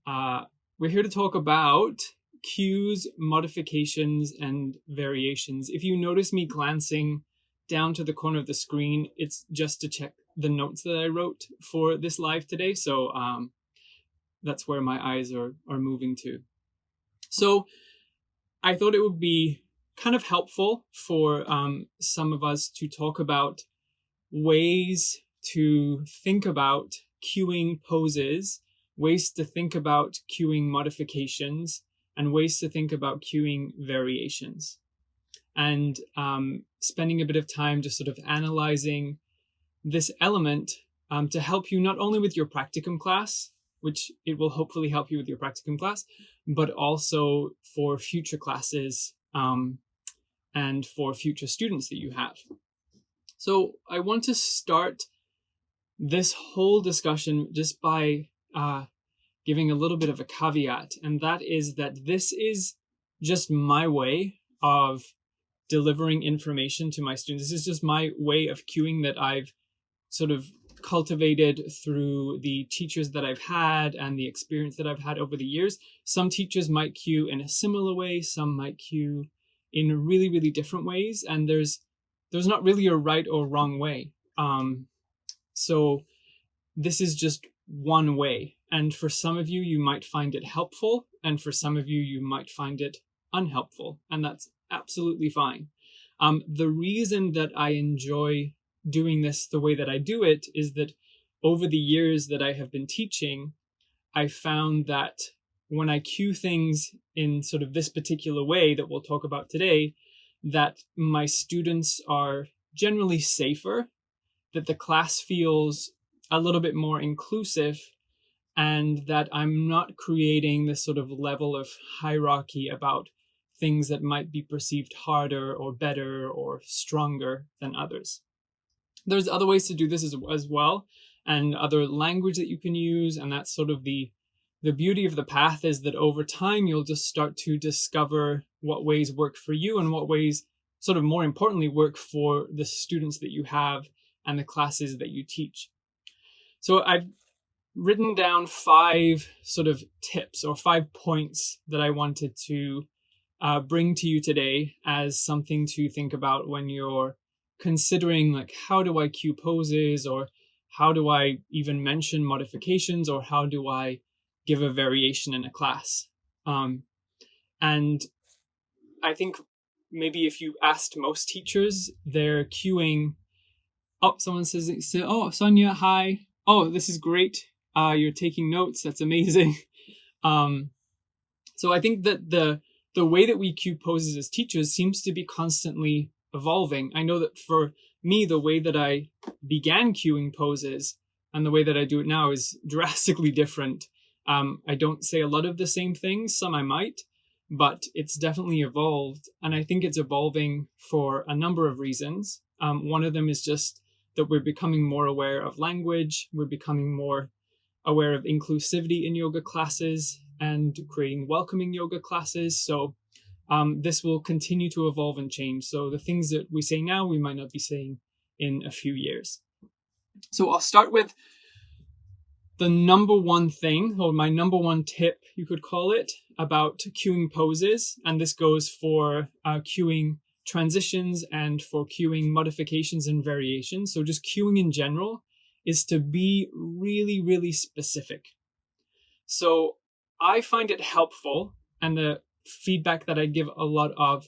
We're here to talk about cues, modifications, and variations. If you notice me glancing down to the corner of the screen, it's just to check the notes that I wrote for this live today. So that's where my eyes are moving to. So I thought it would be kind of helpful for some of us to talk about ways to think about cueing poses, ways to think about cueing modifications, and ways to think about cueing variations. And spending a bit of time just sort of analyzing this element to help you not only with your practicum class, which it will hopefully help you with your practicum class, but also for future classes and for future students that you have. So I want to start this whole discussion just by giving a little bit of a caveat, and that is that this is just my way of delivering information to my students. This is just my way of cueing that I've sort of cultivated through the teachers that I've had and the experience that I've had over the years. Some teachers might cue in a similar way, some might cue in really, really different ways, and there's not really a right or wrong way. So this is just one way. And for some of you, you might find it helpful. And for some of you, you might find it unhelpful. And that's absolutely fine. The reason that I enjoy doing this the way that I do it is that over the years that I have been teaching, I found that when I cue things in sort of this particular way that we'll talk about today, that my students are generally safer, that the class feels a little bit more inclusive, and that I'm not creating this sort of level of hierarchy about things that might be perceived harder or better or stronger than others. There's other ways to do this as well, and other language that you can use, and that's sort of the beauty of the path is that over time you'll just start to discover what ways work for you and what ways, sort of more importantly, work for the students that you have and the classes that you teach. So I've written down 5 sort of tips or 5 points that I wanted to bring to you today as something to think about when you're considering, like, how do I cue poses, or how do I even mention modifications, or how do I give a variation in a class. And I think maybe if you asked most teachers, they're cueing. Oh, someone says, oh, Sonia, hi. Oh, this is great. You're taking notes. That's amazing. So I think that the way that we cue poses as teachers seems to be constantly evolving. I know that for me, the way that I began cueing poses and the way that I do it now is drastically different. I don't say a lot of the same things, some I might, but it's definitely evolved. And I think it's evolving for a number of reasons. One of them is just that we're becoming more aware of language. We're becoming more aware of inclusivity in yoga classes and creating welcoming yoga classes. So this will continue to evolve and change. So the things that we say now, we might not be saying in a few years. So I'll start with the number one thing, or my number one tip, you could call it, about cueing poses. And this goes for cueing transitions and for cueing modifications and variations. So just cueing in general is to be really, really specific. So I find it helpful, and the feedback that I give a lot of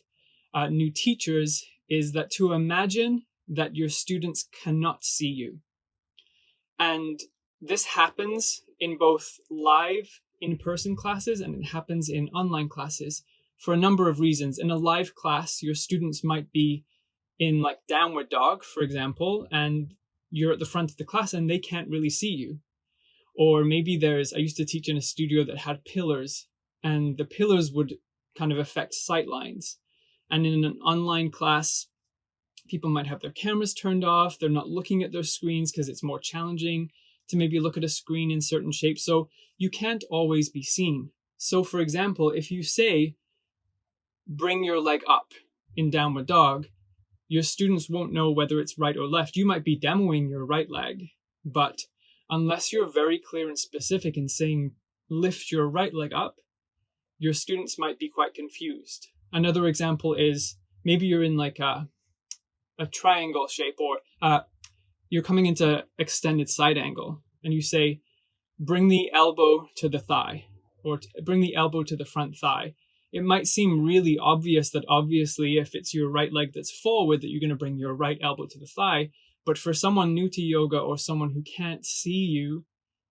new teachers is that to imagine that your students cannot see you. And this happens in both live in-person classes and it happens in online classes for a number of reasons. In a live class, your students might be in like downward dog, for example, and you're at the front of the class and they can't really see you. Or maybe I used to teach in a studio that had pillars, and the pillars would kind of affect sight lines. And in an online class, people might have their cameras turned off. They're not looking at their screens because it's more challenging to maybe look at a screen in certain shapes. So you can't always be seen. So for example, if you say, bring your leg up in downward dog, your students won't know whether it's right or left. You might be demoing your right leg, but unless you're very clear and specific in saying, lift your right leg up, your students might be quite confused. Another example is maybe you're in like a triangle shape, or you're coming into extended side angle, and you say, bring the elbow to the thigh, or bring the elbow to the front thigh. It might seem really obvious that obviously if it's your right leg that's forward, that you're going to bring your right elbow to the thigh. But for someone new to yoga or someone who can't see you,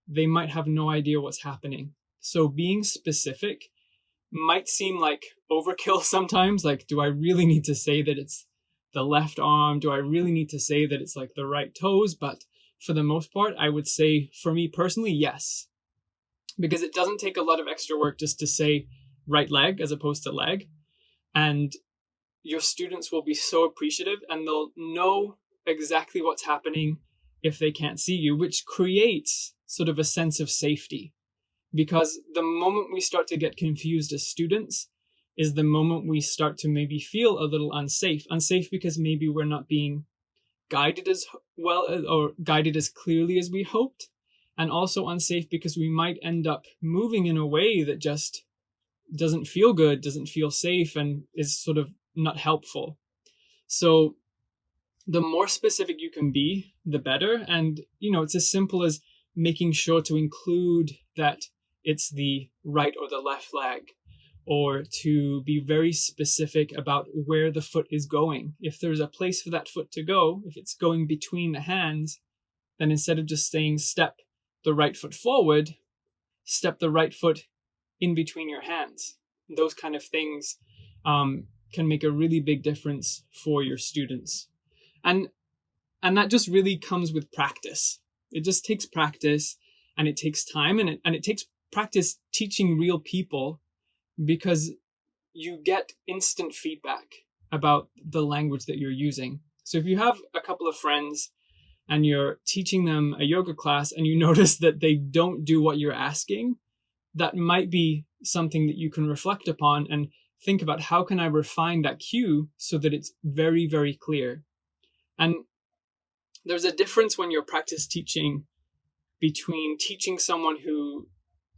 they might have no idea what's happening. So being specific might seem like overkill sometimes. Like, do I really need to say that it's the left arm? Do I really need to say that it's like the right toes? But for the most part, I would say for me personally, yes. Because it doesn't take a lot of extra work just to say right leg as opposed to leg. And your students will be so appreciative, and they'll know exactly what's happening if they can't see you, which creates sort of a sense of safety. Because the moment we start to get confused as students is the moment we start to maybe feel a little unsafe. Unsafe because maybe we're not being guided as well or guided as clearly as we hoped. And also unsafe because we might end up moving in a way that just doesn't feel good, doesn't feel safe, and is sort of not helpful. So the more specific you can be, the better. And, it's as simple as making sure to include that it's the right or the left leg, or to be very specific about where the foot is going. If there's a place for that foot to go, if it's going between the hands, then instead of just saying step the right foot forward, step the right foot in between your hands. Those kind of things can make a really big difference for your students. And that just really comes with practice. It just takes practice, and it takes time, and it takes practice teaching real people, because you get instant feedback about the language that you're using. So if you have a couple of friends and you're teaching them a yoga class and you notice that they don't do what you're asking, that might be something that you can reflect upon and think about, how can I refine that cue so that it's very, very clear? And there's a difference when you're practice teaching between teaching someone who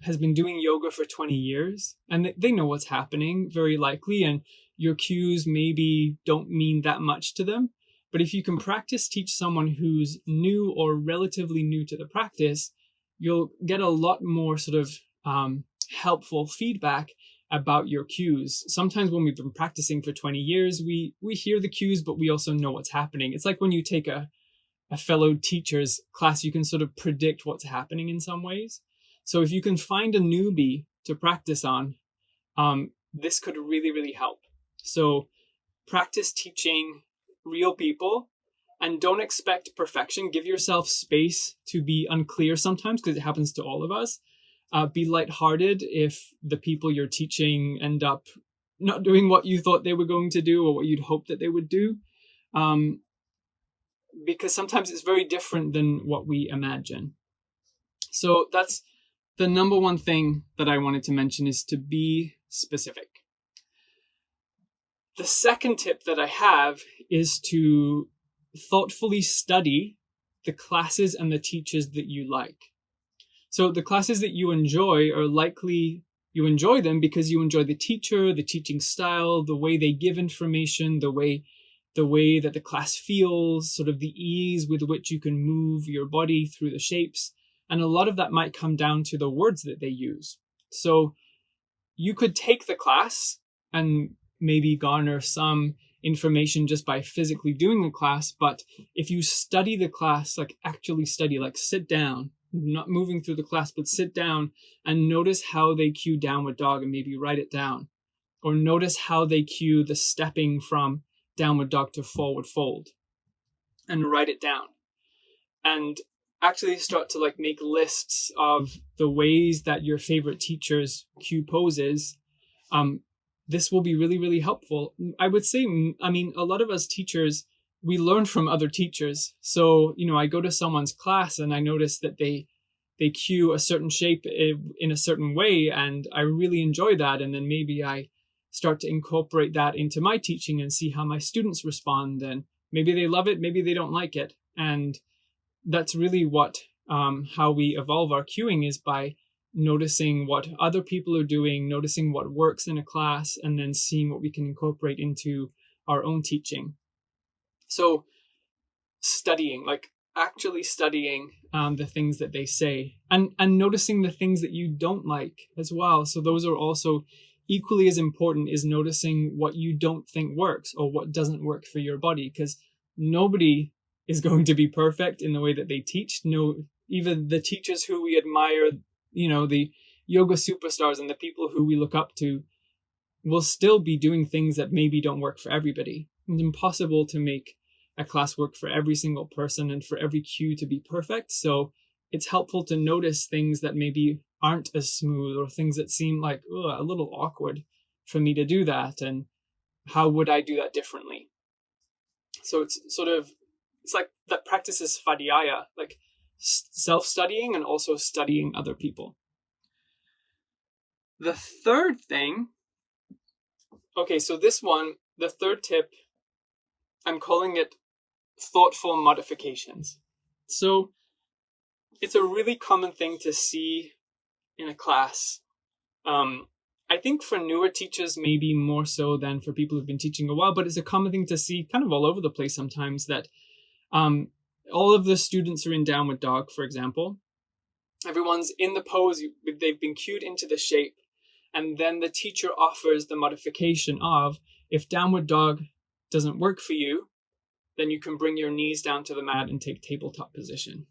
has been doing yoga for 20 years and they know what's happening very likely, and your cues maybe don't mean that much to them. But if you can practice teach someone who's new or relatively new to the practice, you'll get a lot more sort of helpful feedback about your cues. Sometimes when we've been practicing for 20 years, we hear the cues, but we also know what's happening. It's like when you take a fellow teacher's class, you can sort of predict what's happening in some ways. So if you can find a newbie to practice on, this could really, really help. So practice teaching real people, and don't expect perfection. Give yourself space to be unclear sometimes, because it happens to all of us. Be lighthearted if the people you're teaching end up not doing what you thought they were going to do or what you'd hoped that they would do. Because sometimes it's very different than what we imagine. So that's the number one thing that I wanted to mention, is to be specific. The second tip that I have is to thoughtfully study the classes and the teachers that you like. So the classes that you enjoy are likely you enjoy them because you enjoy the teacher, the teaching style, the way they give information, the way that the class feels, sort of the ease with which you can move your body through the shapes. And a lot of that might come down to the words that they use. So you could take the class and maybe garner some information just by physically doing the class. But if you study the class, like actually study, like sit down, not moving through the class, but sit down and notice how they cue downward dog and maybe write it down. Or notice how they cue the stepping from downward dog to forward fold and write it down. And actually start to like make lists of the ways that your favorite teachers cue poses. This will be really, really helpful. I would say, a lot of us teachers, we learn from other teachers. So, I go to someone's class and I notice that they cue a certain shape in a certain way, and I really enjoy that. And then maybe I start to incorporate that into my teaching and see how my students respond. And maybe they love it, maybe they don't like it. And that's really what how we evolve our cueing, is by noticing what other people are doing, noticing what works in a class, and then seeing what we can incorporate into our own teaching. So studying, like actually studying the things that they say, and noticing the things that you don't like as well. So those are also equally as important, is noticing what you don't think works or what doesn't work for your body, because nobody is going to be perfect in the way that they teach. No, even the teachers who we admire, the yoga superstars and the people who we look up to, will still be doing things that maybe don't work for everybody. It's impossible to make a class work for every single person and for every cue to be perfect. So it's helpful to notice things that maybe aren't as smooth, or things that seem like a little awkward for me to do that, and how would I do that differently? So it's like that practice is svadhyaya, like self-studying and also studying other people. The third thing, so this one, the third tip, I'm calling it thoughtful modifications. So it's a really common thing to see in a class. I think for newer teachers, maybe more so than for people who've been teaching a while, but it's a common thing to see kind of all over the place sometimes, that all of the students are in downward dog, for example. Everyone's in the pose, they've been cued into the shape, and then the teacher offers the modification of, if downward dog doesn't work for you, then you can bring your knees down to the mat and take tabletop position.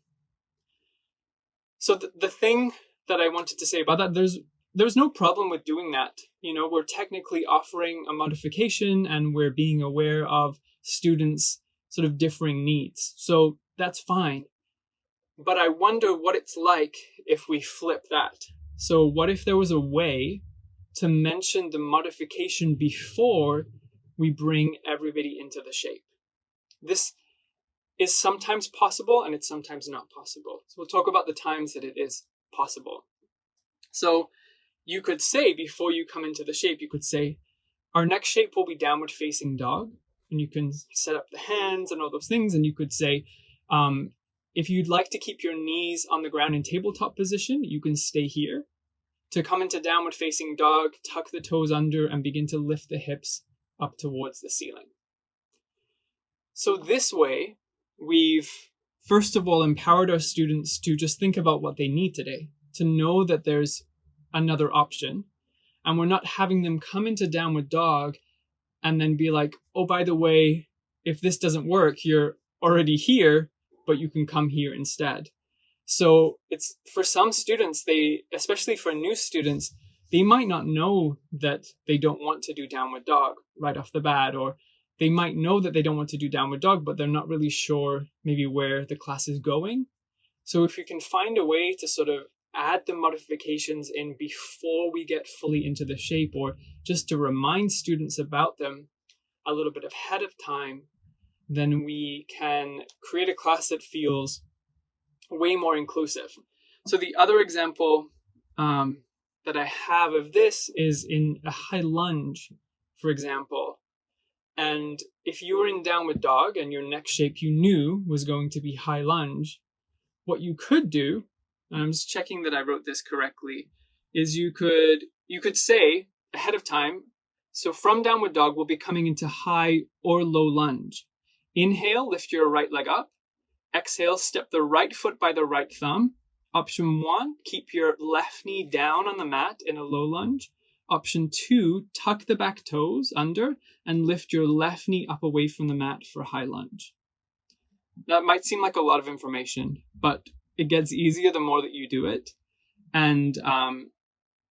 So the thing that I wanted to say about that, there's no problem with doing that. We're technically offering a modification, and we're being aware of students' sort of differing needs. So that's fine. But I wonder what it's like if we flip that. So what if there was a way to mention the modification before we bring everybody into the shape? This is sometimes possible, and it's sometimes not possible. So we'll talk about the times that it is possible. So you could say, before you come into the shape, you could say, our next shape will be downward facing dog. And you can set up the hands and all those things. And you could say, if you'd like to keep your knees on the ground in tabletop position, you can stay here. To come into downward facing dog, tuck the toes under and begin to lift the hips up towards the ceiling. So this way, we've first of all empowered our students to just think about what they need today, to know that there's another option. And we're not having them come into downward dog and then be like, oh, by the way, if this doesn't work, you're already here, but you can come here instead. So it's for some students, especially for new students, they might not know that they don't want to do downward dog right off the bat, or they might know that they don't want to do downward dog, but they're not really sure maybe where the class is going. So if you can find a way to sort of add the modifications in before we get fully into the shape, or just to remind students about them a little bit ahead of time, then we can create a class that feels way more inclusive. So the other example that I have of this is in a high lunge, for example. And if you were in downward dog and your next shape you knew was going to be high lunge, what you could do, and I'm just checking that I wrote this correctly, is you could say ahead of time, so from downward dog, we'll be coming into high or low lunge. Inhale, lift your right leg up. Exhale, step the right foot by the right thumb. Option 1, keep your left knee down on the mat in a low lunge. Option 2, tuck the back toes under and lift your left knee up away from the mat for high lunge. That might seem like a lot of information, but it gets easier the more that you do it. And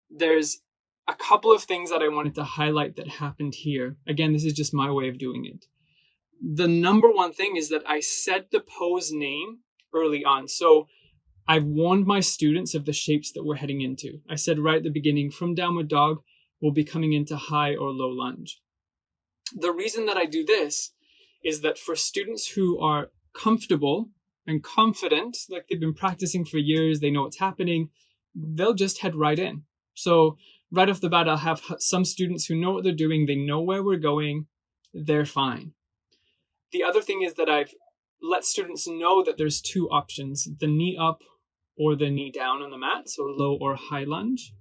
there's a couple of things that I wanted to highlight that happened here. Again, this is just my way of doing it. The number one thing is that I said the pose name early on. So I've warned my students of the shapes that we're heading into. I said right at the beginning, from downward dog, we'll be coming into high or low lunge. The reason that I do this is that for students who are comfortable and confident, like they've been practicing for years, they know what's happening, they'll just head right in. So right off the bat, I'll have some students who know what they're doing, they know where we're going, they're fine. The other thing is that I've let students know that there's two options, the knee up or the knee down on the mat, so low or high lunge.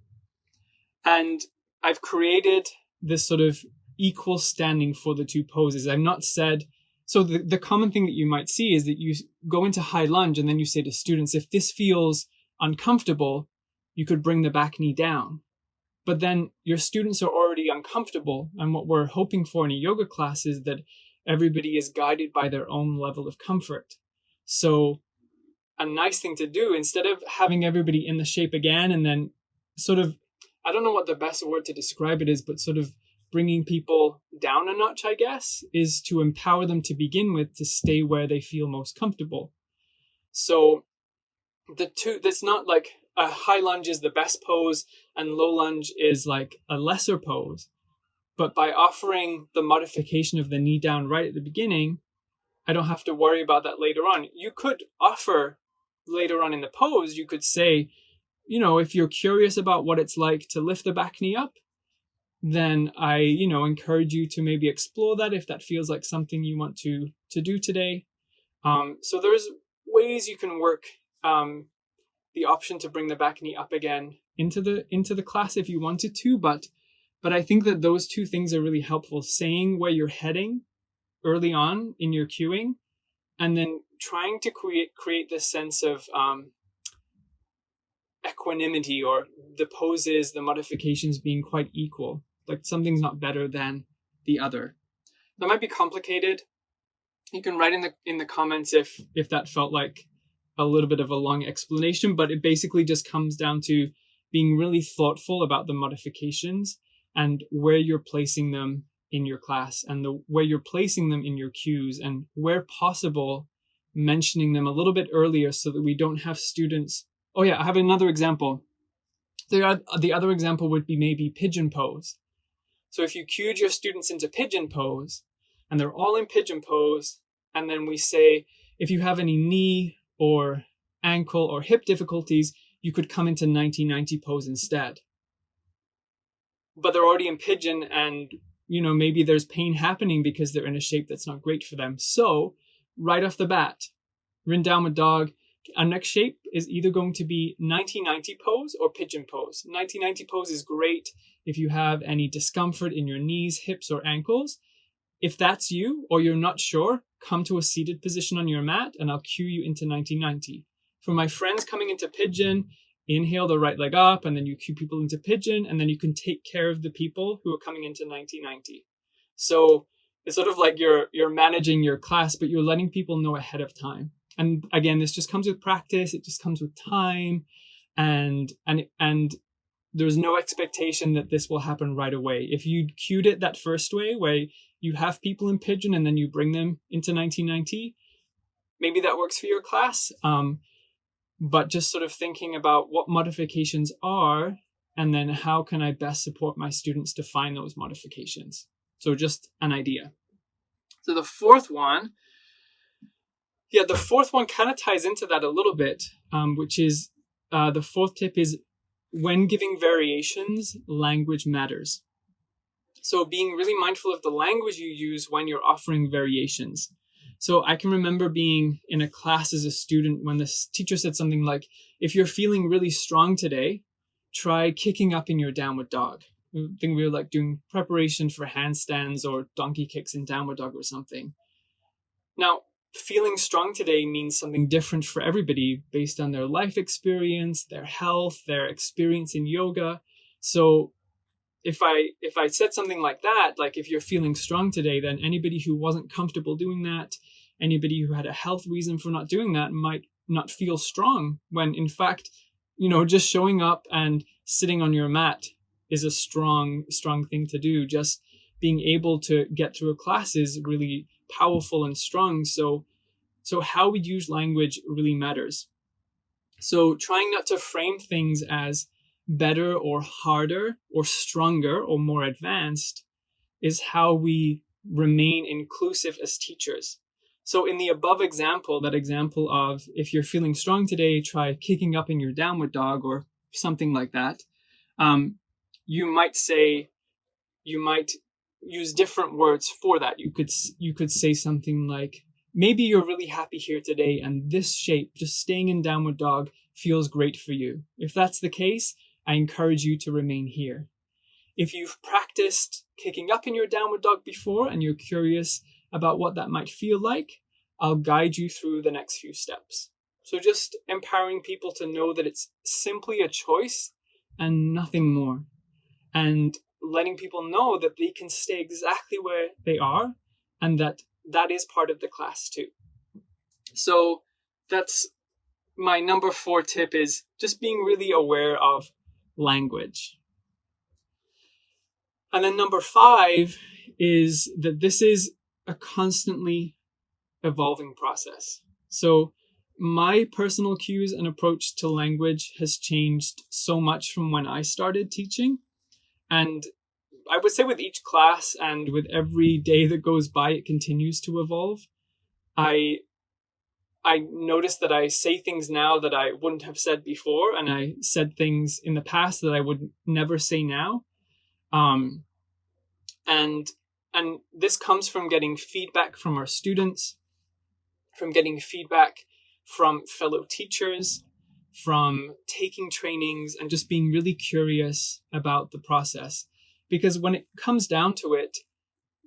And I've created this sort of equal standing for the two poses. I've not said, so the common thing that you might see is that you go into high lunge and then you say to students, if this feels uncomfortable, you could bring the back knee down. But then your students are already uncomfortable. And what we're hoping for in a yoga class is that everybody is guided by their own level of comfort. So a nice thing to do, instead of having everybody in the shape again and then sort of, I don't know what the best word to describe it is, but sort of bringing people down a notch, I guess, is to empower them to begin with to stay where they feel most comfortable. So that's not like a high lunge is the best pose and low lunge is like a lesser pose. But by offering the modification of the knee down right at the beginning, I don't have to worry about that later on. You could offer later on in the pose, you could say, if you're curious about what it's like to lift the back knee up, then I, encourage you to maybe explore that if that feels like something you want to do today. So there's ways you can work the option to bring the back knee up again into the class if you wanted to, but I think that those two things are really helpful. Saying where you're heading early on in your cueing, and then trying to create this sense of equanimity, or the poses, the modifications being quite equal. Like something's not better than the other. That might be complicated. You can write in the comments if that felt like a little bit of a long explanation, but it basically just comes down to being really thoughtful about the modifications and where you're placing them in your class, and where you're placing them in your cues, and where possible, mentioning them a little bit earlier so that we don't have students. Oh yeah, I have another example. The other example would be maybe Pigeon Pose. So if you cued your students into Pigeon Pose, and they're all in Pigeon Pose, and then we say, if you have any knee or ankle or hip difficulties, you could come into 90-90 pose instead. But they're already in Pigeon, and maybe there's pain happening because they're in a shape that's not great for them. So right off the bat, we're in downward dog. Our next shape is either going to be 90-90 pose or Pigeon Pose. 90-90 pose is great if you have any discomfort in your knees, hips, or ankles. If that's you, or you're not sure, come to a seated position on your mat and I'll cue you into 90-90. For my friends coming into Pigeon, inhale the right leg up, and then you cue people into Pigeon, and then you can take care of the people who are coming into 90-90. So it's sort of like you're managing your class, but you're letting people know ahead of time. And again, this just comes with practice. It just comes with time, and there's no expectation that this will happen right away. If you cued it that first way, where you have people in Pigeon and then you bring them into 90-90, maybe that works for your class. But just sort of thinking about what modifications are, and then how can I best support my students to find those modifications. So just an idea. So the fourth one kind of ties into that a little bit, which is the fourth tip is, when giving variations, language matters. So being really mindful of the language you use when you're offering variations. So I can remember being in a class as a student when this teacher said something like, if you're feeling really strong today, try kicking up in your downward dog. I think we were like doing preparation for handstands or donkey kicks in downward dog or something. Now, feeling strong today means something different for everybody based on their life experience, their health, their experience in yoga. So if I said something like that, like if you're feeling strong today, then anybody who wasn't comfortable doing that, anybody who had a health reason for not doing that might not feel strong, when in fact, just showing up and sitting on your mat is a strong thing to do. Just being able to get through a class is really powerful and strong. So how we use language really matters. So trying not to frame things as better or harder or stronger or more advanced is how we remain inclusive as teachers. So in the above example, that example of if you're feeling strong today, try kicking up in your downward dog or something like that. You might use different words for that. You could say something like, maybe you're really happy here today and this shape, just staying in downward dog, feels great for you. If that's the case, I encourage you to remain here. If you've practiced kicking up in your downward dog before and you're curious about what that might feel like, I'll guide you through the next few steps. So just empowering people to know that it's simply a choice and nothing more. And letting people know that they can stay exactly where they are and that is part of the class too. So that's my number 4 tip, is just being really aware of language. And then number 5 is that this is a constantly evolving process. So my personal cues and approach to language has changed so much from when I started teaching. And I would say with each class and with every day that goes by, it continues to evolve. I notice that I say things now that I wouldn't have said before, and I said things in the past that I would never say now. And this comes from getting feedback from our students, from getting feedback from fellow teachers, from taking trainings, and just being really curious about the process. Because when it comes down to it,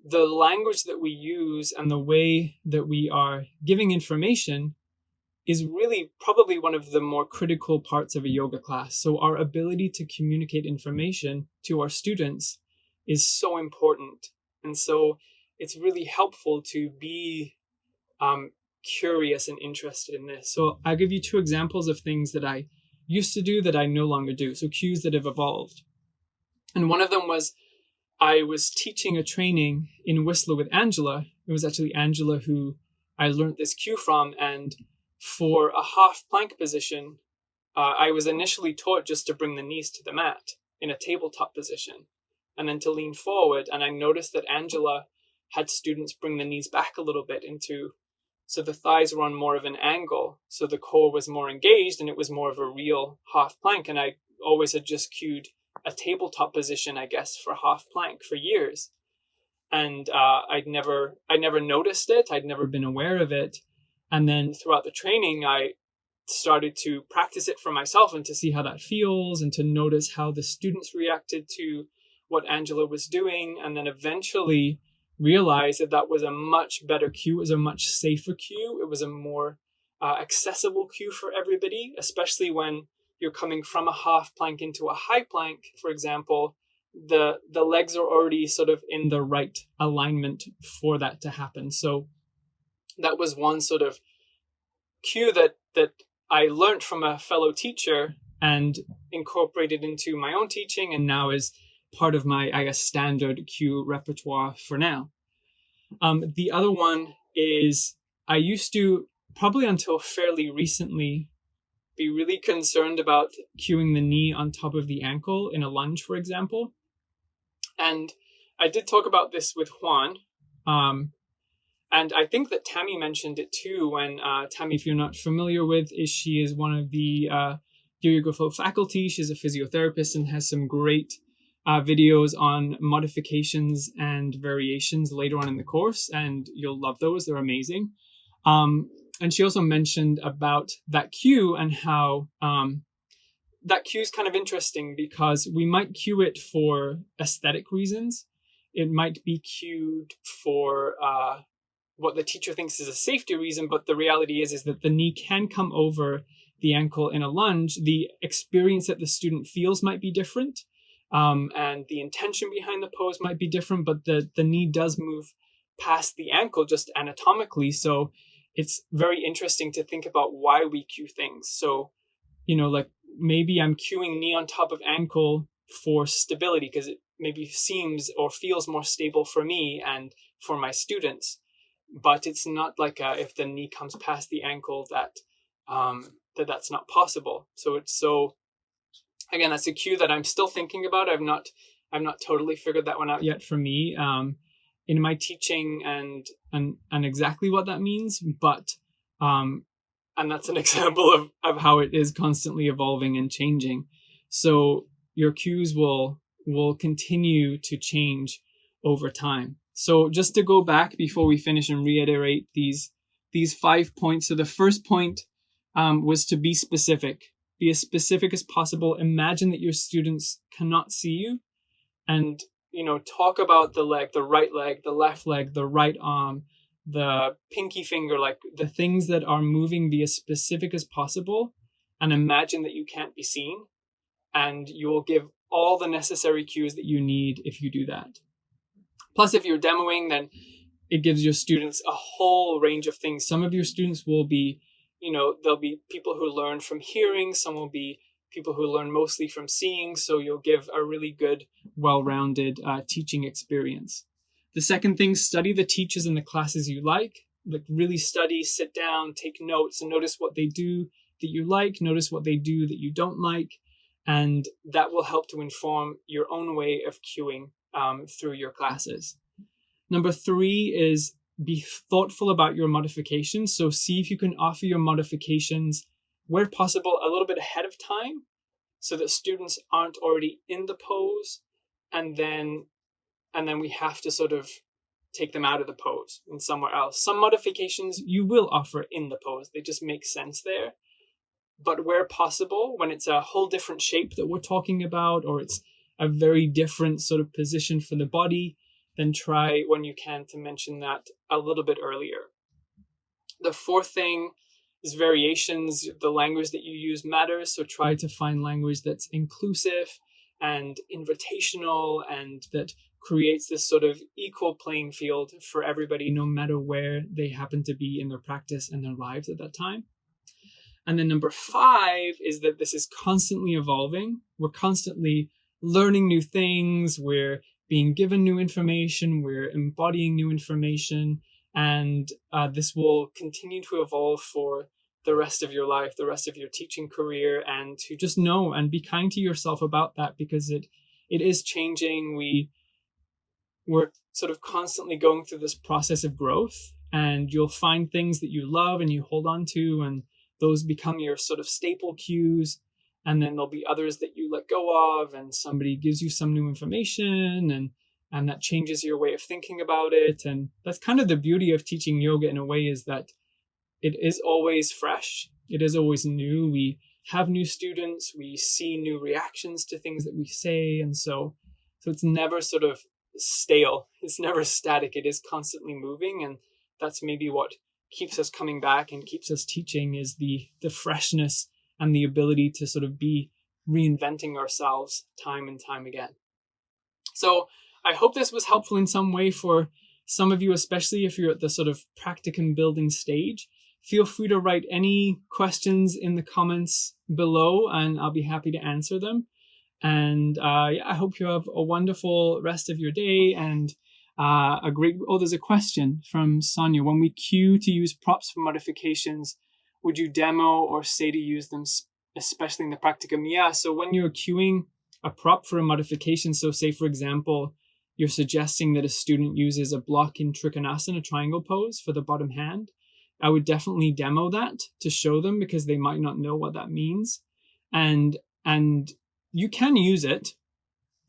the language that we use and the way that we are giving information is really probably one of the more critical parts of a yoga class. So our ability to communicate information to our students is so important. And so it's really helpful to be curious and interested in this. So I'll give you 2 examples of things that I used to do that I no longer do. So cues that have evolved. And one of them was, I was teaching a training in Whistler with Angela. It was actually Angela who I learned this cue from. And for a half plank position, I was initially taught just to bring the knees to the mat in a tabletop position and then to lean forward. And I noticed that Angela had students bring the knees back a little bit so the thighs were on more of an angle. So the core was more engaged and it was more of a real half plank. And I always had just cued a tabletop position, I guess, for half plank for years. And I'd never noticed it. I'd never been aware of it. And then throughout the training, I started to practice it for myself and to see how that feels and to notice how the students reacted to what Angela was doing. And then eventually realized that was a much better cue. It was a much safer cue. It was a more accessible cue for everybody, especially when you're coming from a half plank into a high plank, for example. The legs are already sort of in the right alignment for that to happen. So that was one sort of cue that I learned from a fellow teacher and incorporated into my own teaching, and now is part of my, I guess, standard cue repertoire for now. The other one is, I used to, probably until fairly recently, be really concerned about cueing the knee on top of the ankle in a lunge, for example. And I did talk about this with Juan. And I think that Tammy mentioned it too when, Tammy, if you're not familiar with, she is one of the Yoga Flow faculty. She's a physiotherapist and has some great videos on modifications and variations later on in the course. And you'll love those. They're amazing. And she also mentioned about that cue and how that cue is kind of interesting because we might cue it for aesthetic reasons. It might be cued for what the teacher thinks is a safety reason, but the reality is that the knee can come over the ankle in a lunge. The experience that the student feels might be different, and the intention behind the pose might be different, but the knee does move past the ankle just anatomically. So it's very interesting to think about why we cue things. So, like maybe I'm cueing knee on top of ankle for stability because it maybe seems or feels more stable for me and for my students. But it's not like if the knee comes past the ankle that's not possible. So again, that's a cue that I'm still thinking about. I've not totally figured that one out yet for me in my teaching and exactly what that means. But and that's an example of how it is constantly evolving and changing. So your cues will continue to change over time. So just to go back before we finish and reiterate these 5 points. So the first point was to be specific. be as specific as possible. Imagine that your students cannot see you, and talk about the leg, the right leg, the left leg, the right arm, the pinky finger, like the things that are moving. Be as specific as possible, and imagine that you can't be seen, and you will give all the necessary cues that you need if you do that. Plus, if you're demoing, then it gives your students a whole range of things. Some of your students will be, there'll be people who learn from hearing. Some will be people who learn mostly from seeing. So you'll give a really good, well-rounded teaching experience. The second thing, study the teachers in the classes you like. Like really study, sit down, take notes, and notice what they do that you like. Notice what they do that you don't like. And that will help to inform your own way of cueing through your classes. Number 3 is be thoughtful about your modifications. So see if you can offer your modifications, where possible, a little bit ahead of time, so that students aren't already in the pose, and then we have to sort of take them out of the pose and somewhere else. Some modifications you will offer in the pose. They just make sense there. But where possible, when it's a whole different shape that we're talking about, or it's a very different sort of position for the body, then try when you can to mention that a little bit earlier. The fourth thing is variations. The language that you use matters, so try to find language that's inclusive and invitational and that creates this sort of equal playing field for everybody, no matter where they happen to be in their practice and their lives at that time. And then number 5 is that this is constantly evolving. We're constantly learning new things. We're being given new information. We're embodying new information. And this will continue to evolve for the rest of your life, the rest of your teaching career, and to just know and be kind to yourself about that, because it is changing. We're sort of constantly going through this process of growth, and you'll find things that you love and you hold on to, and those become your sort of staple cues. And then there'll be others that you let go of, and somebody gives you some new information, and that changes your way of thinking about it. And that's kind of the beauty of teaching yoga in a way, is that it is always fresh. It is always new. We have new students. We see new reactions to things that we say. And so it's never sort of stale. It's never static. It is constantly moving. And that's maybe what keeps us coming back and keeps us teaching, is the freshness and the ability to sort of be reinventing ourselves time and time again. So I hope this was helpful in some way for some of you, especially if you're at the sort of practicum building stage. Feel free to write any questions in the comments below, and I'll be happy to answer them. And I hope you have a wonderful rest of your day, and there's a question from Sonia. When we cue to use props for modifications, would you demo or say to use them, especially in the practicum? Yeah, so when you're cueing a prop for a modification, so say, for example, you're suggesting that a student uses a block in Trikonasana, a triangle pose for the bottom hand, I would definitely demo that to show them, because they might not know what that means. And you can use it.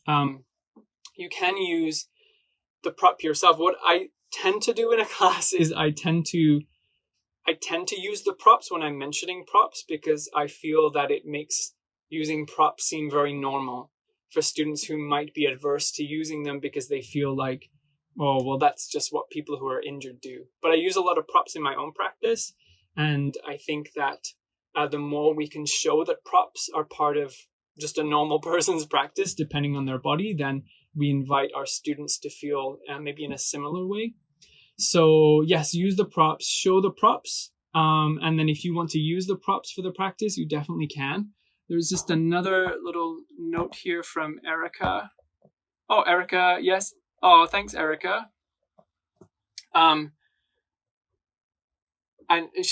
You can use the prop yourself. What I tend to do in a class is I tend to use the props when I'm mentioning props, because I feel that it makes using props seem very normal for students who might be adverse to using them, because they feel like, oh, well, that's just what people who are injured do. But I use a lot of props in my own practice, and I think that the more we can show that props are part of just a normal person's practice, depending on their body, then we invite our students to feel maybe in a similar way. So yes, use the props, show the props. And then if you want to use the props for the practice, you definitely can. There's just another little note here from Erica. Oh, Erica, yes. Oh, thanks, Erica. And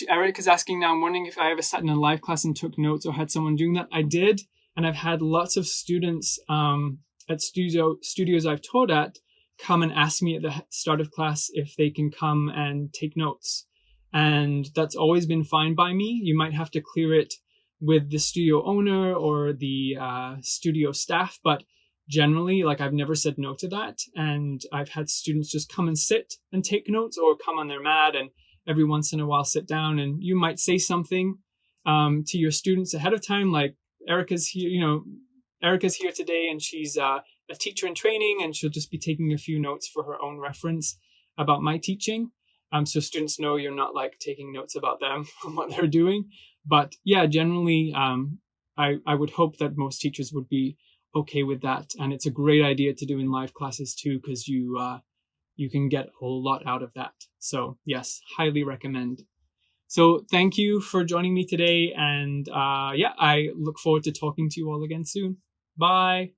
Erica's asking now, I'm wondering if I ever sat in a live class and took notes or had someone doing that. I did. And I've had lots of students at studios I've taught at come and ask me at the start of class if they can come and take notes. And that's always been fine by me. You might have to clear it with the studio owner or the studio staff, but generally, like, I've never said no to that. And I've had students just come and sit and take notes, or come on their mat and every once in a while sit down, and you might say something to your students ahead of time. Like Erica's here, Erica's here today, and she's a teacher in training, and she'll just be taking a few notes for her own reference about my teaching. So students know you're not like taking notes about them and what they're doing. But yeah, generally, I would hope that most teachers would be okay with that. And it's a great idea to do in live classes too, because you can get a whole lot out of that. So yes, highly recommend. So thank you for joining me today. And I look forward to talking to you all again soon. Bye.